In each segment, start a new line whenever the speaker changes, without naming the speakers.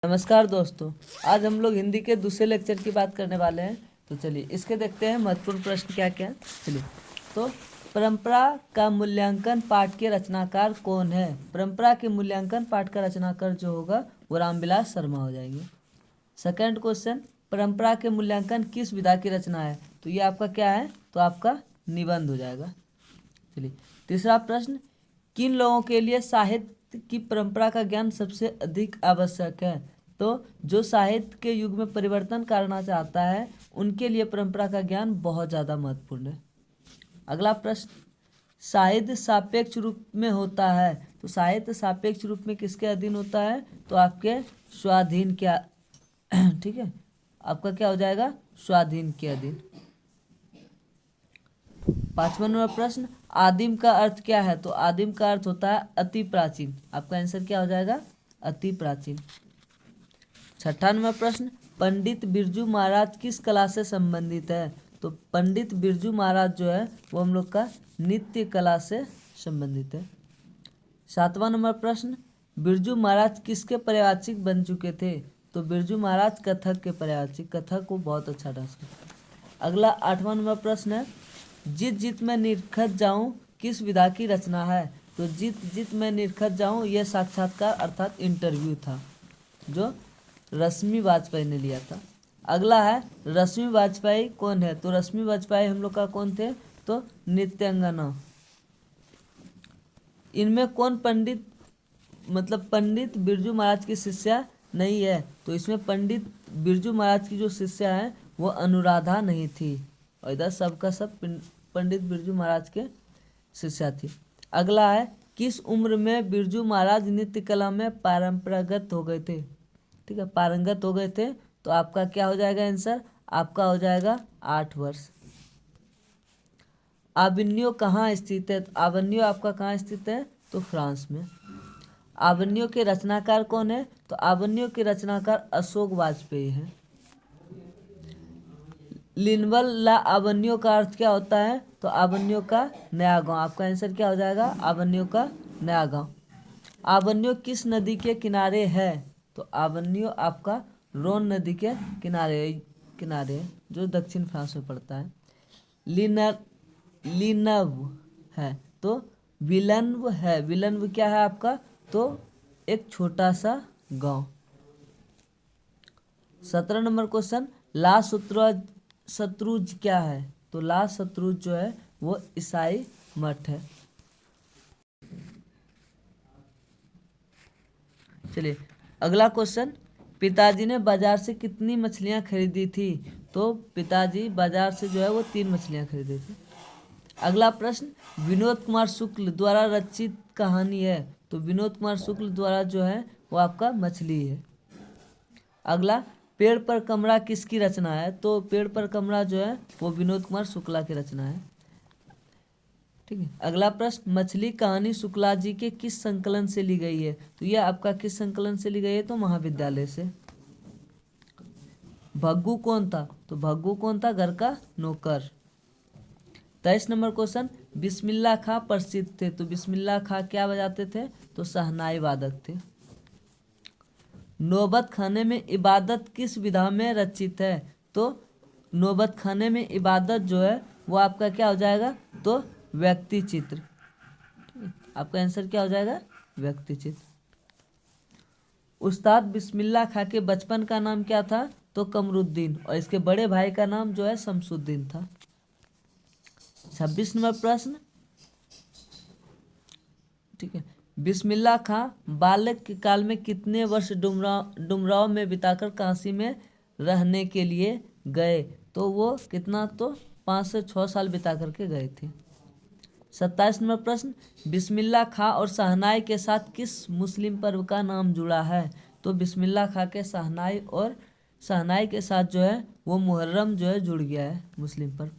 नमस्कार दोस्तों, आज हम लोग हिंदी के दूसरे लेक्चर की बात करने वाले हैं। तो चलिए इसके देखते हैं महत्वपूर्ण प्रश्न क्या क्या। चलिए, तो परंपरा का मूल्यांकन पाठ के रचनाकार कौन है? परंपरा के मूल्यांकन पाठ का रचनाकार जो होगा वो रामविलास शर्मा हो जाएंगे। सेकंड क्वेश्चन, परंपरा के मूल्यांकन किस विधा की रचना है? तो ये आपका क्या है? तो आपका निबंध हो जाएगा। चलिए, तीसरा प्रश्न, किन लोगों के लिए साहित्य की परंपरा का ज्ञान सबसे अधिक आवश्यक है? तो जो साहित्य के युग में परिवर्तन करना चाहता है उनके लिए परंपरा का ज्ञान बहुत ज़्यादा महत्वपूर्ण है। अगला प्रश्न, साहित्य सापेक्ष रूप में होता है। तो साहित्य सापेक्ष रूप में किसके अधीन होता है? तो आपके स्वाधीन क्या ठीक है, आपका क्या हो जाएगा? स्वाधीन के अधीन। 5वां नंबर प्रश्न, आदिम का अर्थ क्या है? तो आदिम का अर्थ होता है अति प्राचीन। आपका आंसर क्या हो जाएगा? अति प्राचीन। 6वां नंबर प्रश्न, पंडित बिरजू महाराज किस कला से संबंधित है? तो पंडित बिरजू महाराज जो है वो हम लोग का नृत्य कला से संबंधित है। 7वां नंबर प्रश्न, बिरजू महाराज किसके पर्यवाचिक बन चुके थे? तो बिरजू महाराज कथक के पर्यवाचिक, कथक को बहुत अच्छा डांस करते। अगला 8वां नंबर प्रश्न है, जित जित मैं निरखत जाऊं किस विधा की रचना है? तो जित जित मैं निरखत जाऊं यह साक्षात्कार अर्थात इंटरव्यू था जो रश्मि वाजपेयी ने लिया था। अगला है, रश्मि वाजपेयी कौन है? तो रश्मि वाजपेयी हम लोग का कौन थे? तो नृत्यांगना। इनमें कौन पंडित पंडित बिरजू महाराज की शिष्या नहीं है? तो इसमें पंडित बिरजू महाराज की जो शिष्या है वो अनुराधा नहीं थी, और इधर सबका सब पंडित बिरजू महाराज के शिष्या थी। अगला है, किस उम्र में बिरजू महाराज नृत्य कला में पारंपरागत हो गए थे? ठीक है, पारंगत हो गए थे। तो आपका क्या हो जाएगा आंसर? आपका हो जाएगा 8 वर्ष। आवन्यो कहाँ स्थित है? तो आवन्यो आपका कहाँ स्थित है? तो फ्रांस में। आवन्यो के रचनाकार कौन है? तो आवन्यो के रचनाकार अशोक वाजपेयी हैं। लिनवल ला आवन्यो का अर्थ क्या होता है? तो आवन्यो का नया गांव। आपका आंसर क्या हो जाएगा? आवन्यो का नया गांव। आवन्यो किस नदी के किनारे है? तो आवन्यो आपका रोन नदी के किनारे है जो दक्षिण फ्रांस में पड़ता है। लिनर लिनव है तो विलन्व है। विलन्व क्या है आपका? तो एक छोटा सा गांव। 17 नंबर क्वेश्चन, ला शत्रुज क्या है? तो ला शत्रुज जो है वो ईसाई मठ है। चलिए, अगला क्वेश्चन, पिताजी ने बाजार से कितनी मछलियां खरीदी थी? तो पिताजी बाजार से जो है वो 3 मछलियां खरीदी थी। अगला प्रश्न, विनोद कुमार शुक्ल द्वारा रचित कहानी है। तो विनोद कुमार शुक्ल द्वारा जो है वो आपका मछली है। अगला, पेड़ पर कमरा किसकी रचना है? तो पेड़ पर कमरा जो है वो विनोद कुमार शुक्ला की रचना है। ठीक है, अगला प्रश्न, मछली कहानी शुक्ला जी के किस संकलन से ली गई है? तो यह आपका किस संकलन से ली गई है? तो महाविद्यालय से। भग्गू कौन था? तो भग्गू कौन था? घर का नौकर। 23 नंबर क्वेश्चन, बिस्मिल्लाह खां प्रसिद्ध थे। तो बिस्मिल्लाह खां क्या बजाते थे? तो शहनाई वादक थे। नौबत खाने में इबादत किस विधा में रचित है? तो नौबत खाने में इबादत जो है वो आपका क्या हो जाएगा? तो व्यक्ति चित्र। आपका आंसर क्या हो जाएगा? व्यक्ति चित्र। उस्ताद बिस्मिल्लाह खां के बचपन का नाम क्या था? तो कमरुद्दीन, और इसके बड़े भाई का नाम जो है शमसुद्दीन था। 26 नंबर प्रश्न, ठीक है, बिस्मिल्लाह खां बालक के काल में कितने वर्ष डुमराव में बिताकर काशी में रहने के लिए गए? तो वो कितना? तो 5 से 6 साल बिता करके गए थे। 27 नंबर प्रश्न, बिस्मिल्लाह खां और शहनाई के साथ किस मुस्लिम पर्व का नाम जुड़ा है? तो बिस्मिल्लाह खां के शहनाई और शहनाई के साथ जो है वो मुहर्रम जो है जुड़ गया है मुस्लिम पर्व।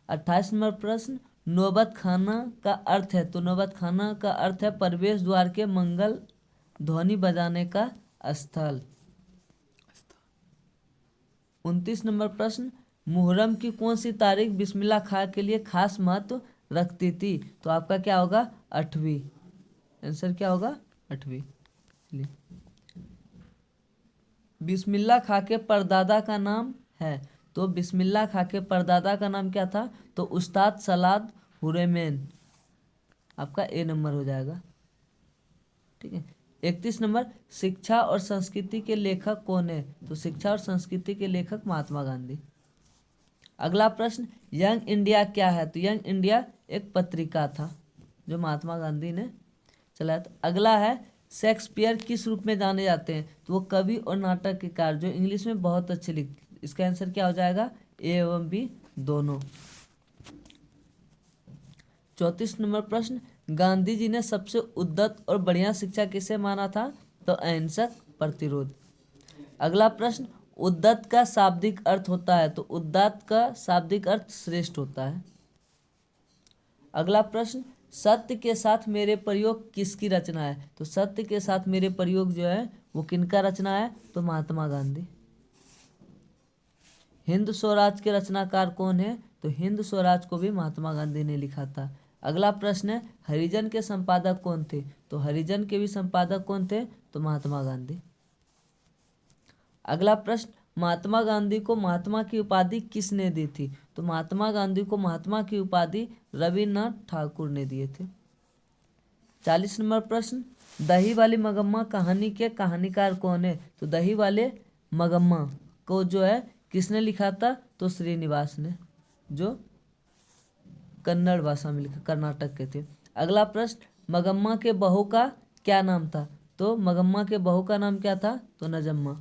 28 नंबर प्रश्न, नौबत खाना का अर्थ है? तो नौबत खाना का अर्थ है प्रवेश द्वार के मंगल ध्वनि बजाने का स्थल। 29 नंबर प्रश्न, मुहर्रम की कौन सी तारीख बिस्मिल्लाह खां के लिए खास महत्व रखती थी? तो आपका क्या होगा? 8वीं। आंसर क्या होगा? 8वीं। बिस्मिल्लाह खां के परदादा का नाम है। तो बिस्मिल्लाह खां के परदादा का नाम क्या था? तो उस्ताद सलाद हुरैमेन, आपका ए नंबर हो जाएगा। ठीक है। 31 नंबर, शिक्षा और संस्कृति के लेखक कौन है? तो शिक्षा और संस्कृति के लेखक महात्मा गांधी। अगला प्रश्न, यंग इंडिया क्या है? तो यंग इंडिया एक पत्रिका था जो महात्मा गांधी ने चलाया था। अगला है, शेक्सपियर किस रूप में जाने जाते हैं? तो वो कवि और नाटककार जो इंग्लिश में बहुत अच्छे लिखते। इसका आंसर क्या हो जाएगा? ए एवं बी दोनों। 34 नंबर प्रश्न, गांधी जी ने सबसे उद्दत और बढ़िया शिक्षा किसे माना था? तो अहिंसक प्रतिरोध। अगला प्रश्न, उद्दत का शाब्दिक अर्थ होता है? तो उद्दत का शाब्दिक अर्थ श्रेष्ठ होता है। अगला प्रश्न, सत्य के साथ मेरे प्रयोग किसकी रचना है? तो सत्य के साथ मेरे प्रयोग जो है वो किनका रचना है? तो महात्मा गांधी। हिंद स्वराज के रचनाकार कौन है? तो हिंद स्वराज को भी महात्मा गांधी ने लिखा था। अगला प्रश्न है, हरिजन के संपादक कौन थे? तो हरिजन के भी संपादक कौन थे? तो महात्मा गांधी। अगला प्रश्न, महात्मा गांधी को महात्मा की उपाधि किसने दी थी? तो महात्मा गांधी को महात्मा की उपाधि रविन्द्रनाथ ठाकुर ने दिए थे। 40 नंबर प्रश्न, दही वाली मगम्मा कहानी के कहानीकार कौन है? तो दही वाले मगम्मा को जो है किसने लिखा था? तो श्रीनिवास ने, जो कन्नड़ भाषा में लिखा, कर्नाटक के थे। अगला प्रश्न, मगम्मा के बहू का क्या नाम था? तो मगम्मा के बहू का नाम क्या था? तो नजम्मा।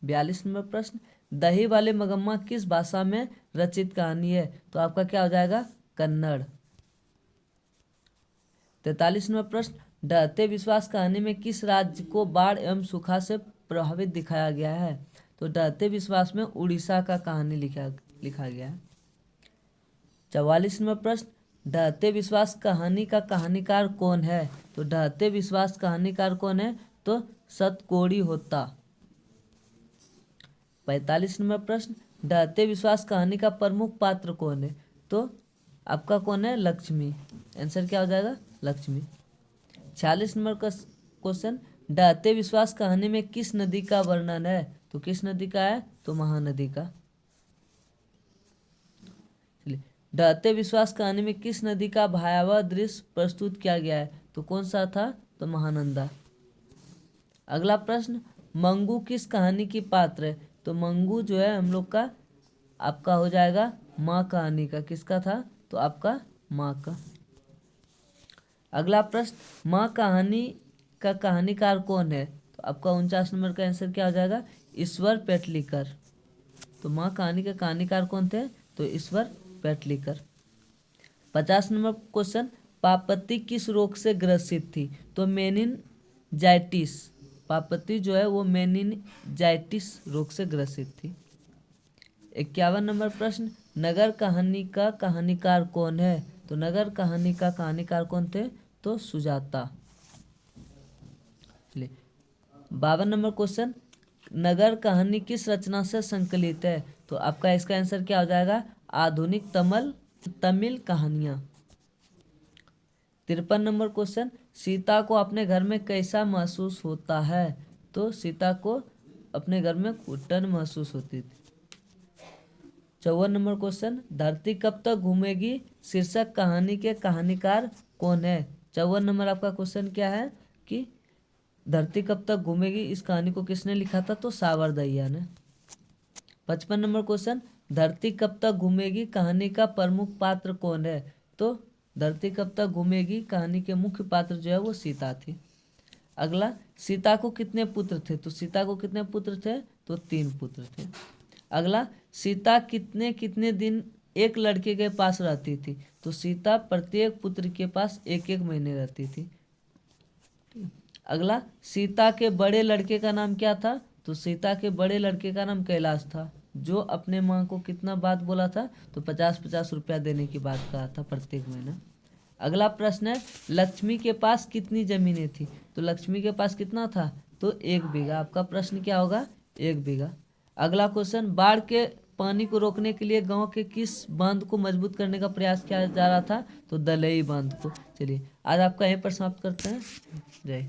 42 नंबर प्रश्न, दही वाले मगम्मा किस भाषा में रचित कहानी है? तो आपका क्या हो जाएगा? कन्नड़। 43 नंबर प्रश्न, ढहते विश्वास कहानी में किस राज्य को बाढ़ एवं सूखा से प्रभावित दिखाया गया है? तो ढहते विश्वास में उड़ीसा का कहानी लिखा गया है। 44 नंबर प्रश्न, ढहते विश्वास कहानी का कहानीकार कौन है? तो ढहते विश्वास कहानीकार कौन है? तो सतकोड़ी होता। 45 नंबर प्रश्न, ढहते विश्वास कहानी का प्रमुख पात्र कौन है? तो आपका कौन है? लक्ष्मी। आंसर क्या हो जाएगा? लक्ष्मी। 46 नंबर का क्वेश्चन, ढहते विश्वास कहानी में किस नदी का वर्णन है? तो किस नदी का है? तो महानदी का। चलिए, ढहते विश्वास कहानी में किस नदी का भयावह दृश्य प्रस्तुत किया गया है? तो कौन सा था? तो महानंदा। अगला प्रश्न, मंगू किस कहानी की पात्र है? तो मंगू जो है हम लोग का आपका हो जाएगा माँ कहानी का। किसका था? तो आपका माँ का। अगला प्रश्न, माँ कहानी का कहानीकार कौन है? तो आपका 49 नंबर का आंसर क्या हो जाएगा? ईश्वर पेटलीकर। तो माँ कहानी के कहानीकार कौन थे? तो ईश्वर पेटलीकर। 50 नंबर क्वेश्चन, पापति किस रोग से ग्रसित थी? तो मेनिनजाइटिस। पापति जो है वो मेनिनजाइटिस रोग से ग्रसित थी। 51 नंबर प्रश्न, नगर कहानी का कहानीकार कौन है? तो नगर कहानी का कहानीकार कौन थे? तो सुजाता। चलिए, 52 नंबर क्वेश्चन, नगर कहानी किस रचना से संकलित है? तो आपका इसका आंसर क्या हो जाएगा? आधुनिक तमिल कहानियां। 53 नंबर क्वेश्चन, सीता को अपने घर में कैसा महसूस होता है? तो सीता को अपने घर में घुटन महसूस होती थी। 54 नंबर क्वेश्चन, धरती कब तक घूमेगी शीर्षक कहानी के कहानीकार कौन है? 54 नंबर आपका क्वेश्चन क्या है कि धरती कब तक घूमेगी इस कहानी को किसने लिखा था? तो सावरदहिया ने। 55 नंबर क्वेश्चन, धरती कब तक घूमेगी कहानी का प्रमुख पात्र कौन है? तो धरती कब तक घूमेगी कहानी के मुख्य पात्र जो है वो सीता थी। अगला, सीता को कितने पुत्र थे? तो सीता को कितने पुत्र थे? तो 3 पुत्र थे। अगला, सीता कितने कितने दिन एक लड़के के पास रहती थी? तो सीता प्रत्येक पुत्र के पास 1-1 महीने रहती थी। अगला, सीता के बड़े लड़के का नाम क्या था? तो सीता के बड़े लड़के का नाम कैलाश था, जो अपने माँ को कितना बात बोला था? तो 50-50 रुपया देने की बात कहा था प्रत्येक महीना। अगला प्रश्न है, लक्ष्मी के पास कितनी जमीनें थी? तो लक्ष्मी के पास कितना था? तो 1 बीघा। आपका प्रश्न क्या होगा? 1 बीघा। अगला क्वेश्चन, बाढ़ के पानी को रोकने के लिए गांव के किस बांध को मजबूत करने का प्रयास किया जा रहा था? तो दलई बांध को। चलिए, आज आपका यहीं पर समाप्त करते हैं। जय।